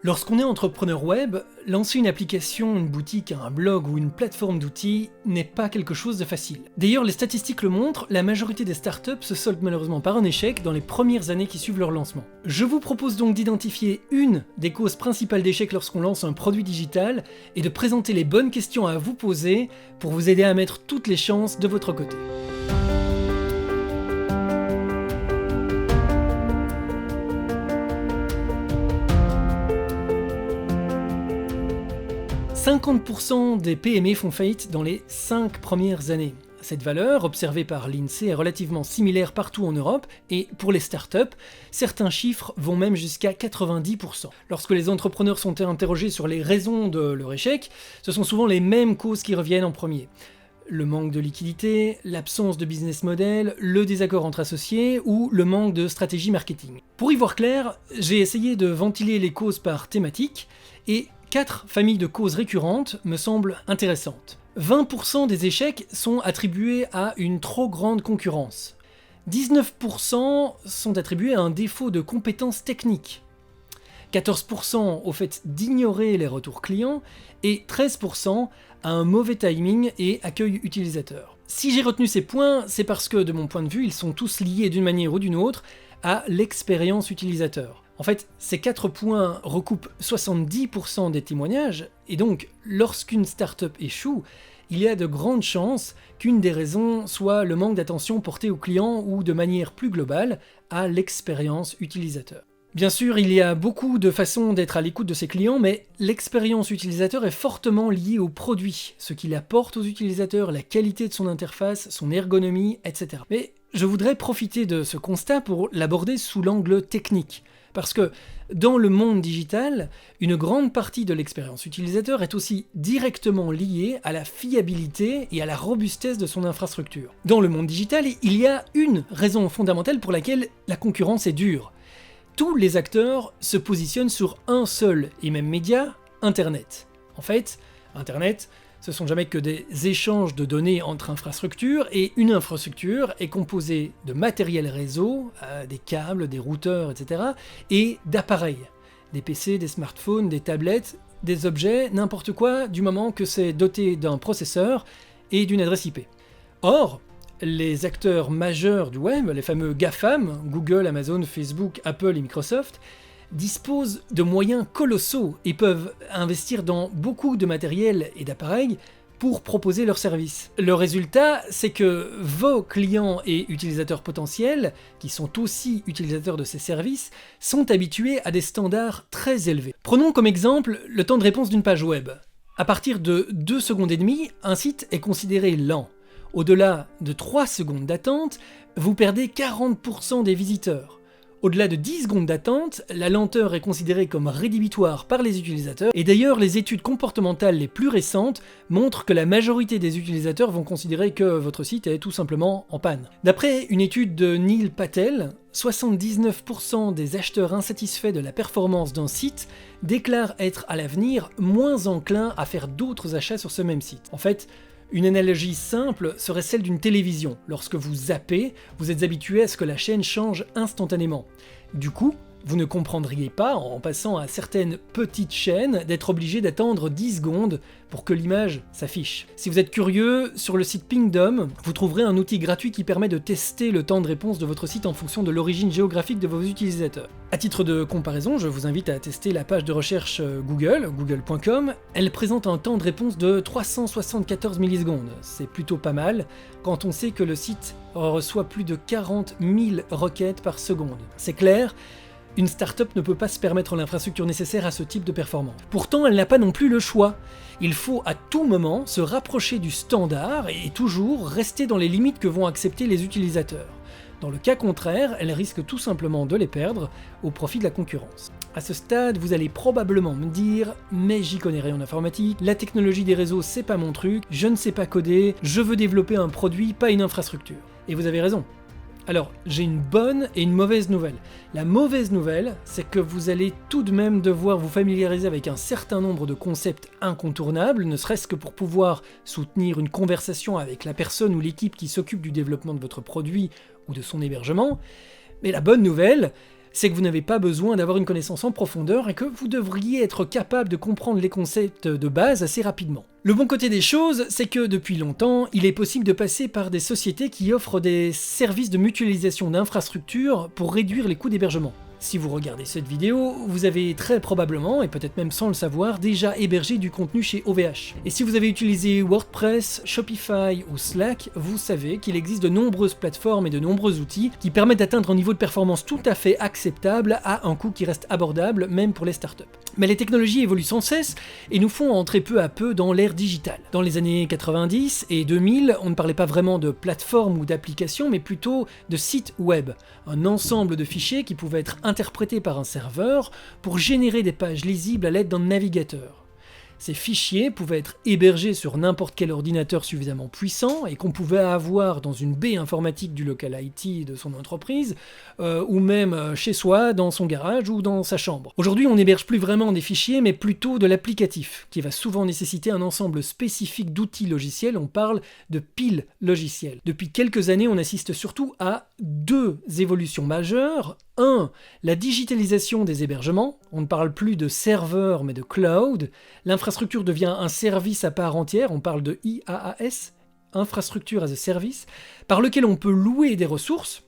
Lorsqu'on est entrepreneur web, lancer une application, une boutique, un blog ou une plateforme d'outils n'est pas quelque chose de facile. D'ailleurs, les statistiques le montrent, la majorité des startups se soldent malheureusement par un échec dans les premières années qui suivent leur lancement. Je vous propose donc d'identifier une des causes principales d'échec lorsqu'on lance un produit digital et de présenter les bonnes questions à vous poser pour vous aider à mettre toutes les chances de votre côté. « 50% des PME font faillite dans les 5 premières années. Cette valeur, observée par l'INSEE, est relativement similaire partout en Europe, et pour les startups, certains chiffres vont même jusqu'à 90%. Lorsque les entrepreneurs sont interrogés sur les raisons de leur échec, ce sont souvent les mêmes causes qui reviennent en premier. Le manque de liquidité, l'absence de business model, le désaccord entre associés ou le manque de stratégie marketing. Pour y voir clair, j'ai essayé de ventiler les causes par thématique, et 4 familles de causes récurrentes me semblent intéressantes. 20% des échecs sont attribués à une trop grande concurrence. 19% sont attribués à un défaut de compétences techniques. 14% au fait d'ignorer les retours clients et 13% à un mauvais timing et accueil utilisateur. Si j'ai retenu ces points, c'est parce que, de mon point de vue, ils sont tous liés d'une manière ou d'une autre à l'expérience utilisateur. En fait, ces 4 points recoupent 70% des témoignages, et donc, lorsqu'une startup échoue, il y a de grandes chances qu'une des raisons soit le manque d'attention porté au client ou, de manière plus globale, à l'expérience utilisateur. Bien sûr, il y a beaucoup de façons d'être à l'écoute de ses clients, mais l'expérience utilisateur est fortement liée au produit, ce qu'il apporte aux utilisateurs, la qualité de son interface, son ergonomie, etc. Mais je voudrais profiter de ce constat pour l'aborder sous l'angle technique. Parce que dans le monde digital, une grande partie de l'expérience utilisateur est aussi directement liée à la fiabilité et à la robustesse de son infrastructure. Dans le monde digital, il y a une raison fondamentale pour laquelle la concurrence est dure. Tous les acteurs se positionnent sur un seul et même média, Internet. En fait, Internet, ce sont jamais que des échanges de données entre infrastructures, et une infrastructure est composée de matériel réseau, des câbles, des routeurs, etc., et d'appareils, des PC, des smartphones, des tablettes, des objets, n'importe quoi, du moment que c'est doté d'un processeur et d'une adresse IP. Or, les acteurs majeurs du web, les fameux GAFAM, Google, Amazon, Facebook, Apple et Microsoft, disposent de moyens colossaux et peuvent investir dans beaucoup de matériel et d'appareils pour proposer leurs services. Le résultat, c'est que vos clients et utilisateurs potentiels, qui sont aussi utilisateurs de ces services, sont habitués à des standards très élevés. Prenons comme exemple le temps de réponse d'une page web. À partir de 2 secondes et demie, un site est considéré lent. Au-delà de 3 secondes d'attente, vous perdez 40% des visiteurs. Au-delà de 10 secondes d'attente, la lenteur est considérée comme rédhibitoire par les utilisateurs, et d'ailleurs les études comportementales les plus récentes montrent que la majorité des utilisateurs vont considérer que votre site est tout simplement en panne. D'après une étude de Neil Patel, 79% des acheteurs insatisfaits de la performance d'un site déclarent être à l'avenir moins enclins à faire d'autres achats sur ce même site. En fait, une analogie simple serait celle d'une télévision. Lorsque vous zappez, vous êtes habitué à ce que la chaîne change instantanément. Du coup, vous ne comprendriez pas, en passant à certaines petites chaînes, d'être obligé d'attendre 10 secondes pour que l'image s'affiche. Si vous êtes curieux, sur le site Pingdom, vous trouverez un outil gratuit qui permet de tester le temps de réponse de votre site en fonction de l'origine géographique de vos utilisateurs. À titre de comparaison, je vous invite à tester la page de recherche Google, google.com. Elle présente un temps de réponse de 374 millisecondes. C'est plutôt pas mal, quand on sait que le site reçoit plus de 40 000 requêtes par seconde. C'est clair, une startup ne peut pas se permettre l'infrastructure nécessaire à ce type de performance. Pourtant, elle n'a pas non plus le choix. Il faut à tout moment se rapprocher du standard et toujours rester dans les limites que vont accepter les utilisateurs. Dans le cas contraire, elle risque tout simplement de les perdre au profit de la concurrence. À ce stade, vous allez probablement me dire « mais j'y connais rien en informatique, la technologie des réseaux c'est pas mon truc, je ne sais pas coder, je veux développer un produit, pas une infrastructure ». Et vous avez raison. Alors, j'ai une bonne et une mauvaise nouvelle. La mauvaise nouvelle, c'est que vous allez tout de même devoir vous familiariser avec un certain nombre de concepts incontournables, ne serait-ce que pour pouvoir soutenir une conversation avec la personne ou l'équipe qui s'occupe du développement de votre produit ou de son hébergement. Mais la bonne nouvelle, c'est que vous n'avez pas besoin d'avoir une connaissance en profondeur et que vous devriez être capable de comprendre les concepts de base assez rapidement. Le bon côté des choses, c'est que depuis longtemps, il est possible de passer par des sociétés qui offrent des services de mutualisation d'infrastructures pour réduire les coûts d'hébergement. Si vous regardez cette vidéo, vous avez très probablement, et peut-être même sans le savoir, déjà hébergé du contenu chez OVH. Et si vous avez utilisé WordPress, Shopify ou Slack, vous savez qu'il existe de nombreuses plateformes et de nombreux outils qui permettent d'atteindre un niveau de performance tout à fait acceptable à un coût qui reste abordable, même pour les startups. Mais les technologies évoluent sans cesse et nous font entrer peu à peu dans l'ère digitale. Dans les années 90 et 2000, on ne parlait pas vraiment de plateforme ou d'application, mais plutôt de sites web, un ensemble de fichiers qui pouvaient être interprétés par un serveur pour générer des pages lisibles à l'aide d'un navigateur. Ces fichiers pouvaient être hébergés sur n'importe quel ordinateur suffisamment puissant et qu'on pouvait avoir dans une baie informatique du local IT de son entreprise, ou même chez soi, dans son garage ou dans sa chambre. Aujourd'hui, on n'héberge plus vraiment des fichiers, mais plutôt de l'applicatif, qui va souvent nécessiter un ensemble spécifique d'outils logiciels, on parle de piles logicielles. Depuis quelques années, on assiste surtout à deux évolutions majeures. 1. La digitalisation des hébergements. On ne parle plus de serveurs mais de cloud. L'infrastructure devient un service à part entière, on parle de IaaS, Infrastructure as a Service, par lequel on peut louer des ressources,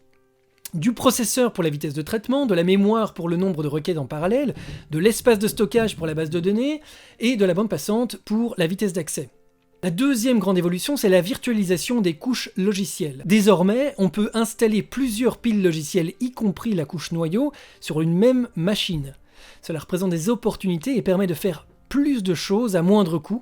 du processeur pour la vitesse de traitement, de la mémoire pour le nombre de requêtes en parallèle, de l'espace de stockage pour la base de données, et de la bande passante pour la vitesse d'accès. La deuxième grande évolution, c'est la virtualisation des couches logicielles. Désormais, on peut installer plusieurs piles logicielles, y compris la couche noyau, sur une même machine. Cela représente des opportunités et permet de faire plus de choses à moindre coût,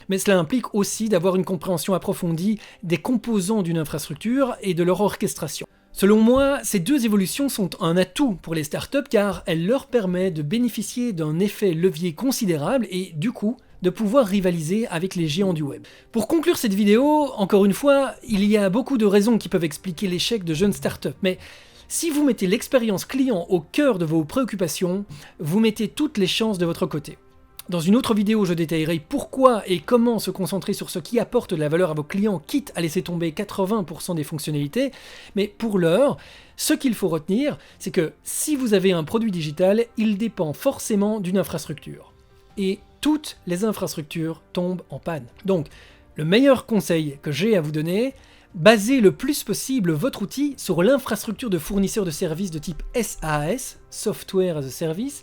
mais cela implique aussi d'avoir une compréhension approfondie des composants d'une infrastructure et de leur orchestration. Selon moi, ces deux évolutions sont un atout pour les startups car elles leur permettent de bénéficier d'un effet levier considérable et du coup, de pouvoir rivaliser avec les géants du web. Pour conclure cette vidéo, encore une fois, il y a beaucoup de raisons qui peuvent expliquer l'échec de jeunes startups, mais si vous mettez l'expérience client au cœur de vos préoccupations, vous mettez toutes les chances de votre côté. Dans une autre vidéo, je détaillerai pourquoi et comment se concentrer sur ce qui apporte de la valeur à vos clients, quitte à laisser tomber 80% des fonctionnalités, mais pour l'heure, ce qu'il faut retenir, c'est que si vous avez un produit digital, il dépend forcément d'une infrastructure. Et toutes les infrastructures tombent en panne. Donc, le meilleur conseil que j'ai à vous donner, basez le plus possible votre outil sur l'infrastructure de fournisseurs de services de type SaaS, Software as a Service.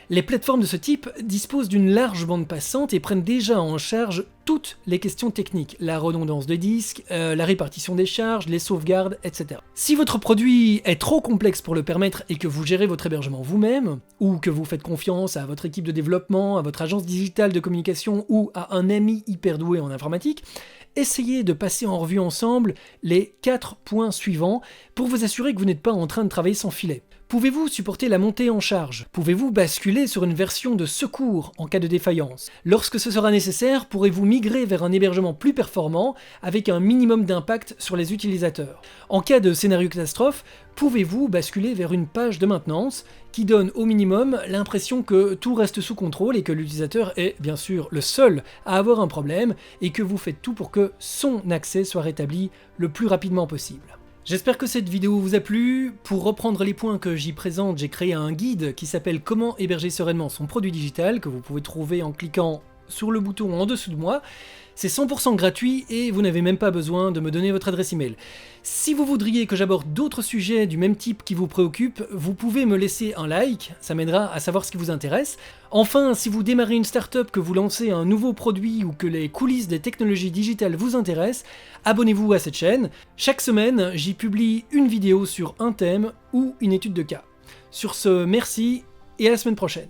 Les plateformes de ce type disposent d'une large bande passante et prennent déjà en charge toutes les questions techniques, la redondance de disques, la répartition des charges, les sauvegardes, etc. Si votre produit est trop complexe pour le permettre et que vous gérez votre hébergement vous-même, ou que vous faites confiance à votre équipe de développement, à votre agence digitale de communication ou à un ami hyper doué en informatique, essayez de passer en revue ensemble les 4 points suivants pour vous assurer que vous n'êtes pas en train de travailler sans filet. Pouvez-vous supporter la montée en charge? Pouvez-vous basculer sur une version de secours en cas de défaillance? Lorsque ce sera nécessaire, pourrez-vous migrer vers un hébergement plus performant avec un minimum d'impact sur les utilisateurs? En cas de scénario catastrophe, pouvez-vous basculer vers une page de maintenance qui donne au minimum l'impression que tout reste sous contrôle et que l'utilisateur est bien sûr le seul à avoir un problème et que vous faites tout pour que son accès soit rétabli le plus rapidement possible? J'espère que cette vidéo vous a plu. Pour reprendre les points que j'y présente, j'ai créé un guide qui s'appelle « Comment héberger sereinement son produit digital » que vous pouvez trouver en cliquant sur le bouton en dessous de moi. C'est 100% gratuit et vous n'avez même pas besoin de me donner votre adresse email. Si vous voudriez que j'aborde d'autres sujets du même type qui vous préoccupent, vous pouvez me laisser un like, ça m'aidera à savoir ce qui vous intéresse. Enfin, si vous démarrez une startup, que vous lancez un nouveau produit ou que les coulisses des technologies digitales vous intéressent, abonnez-vous à cette chaîne. Chaque semaine, j'y publie une vidéo sur un thème ou une étude de cas. Sur ce, merci et à la semaine prochaine.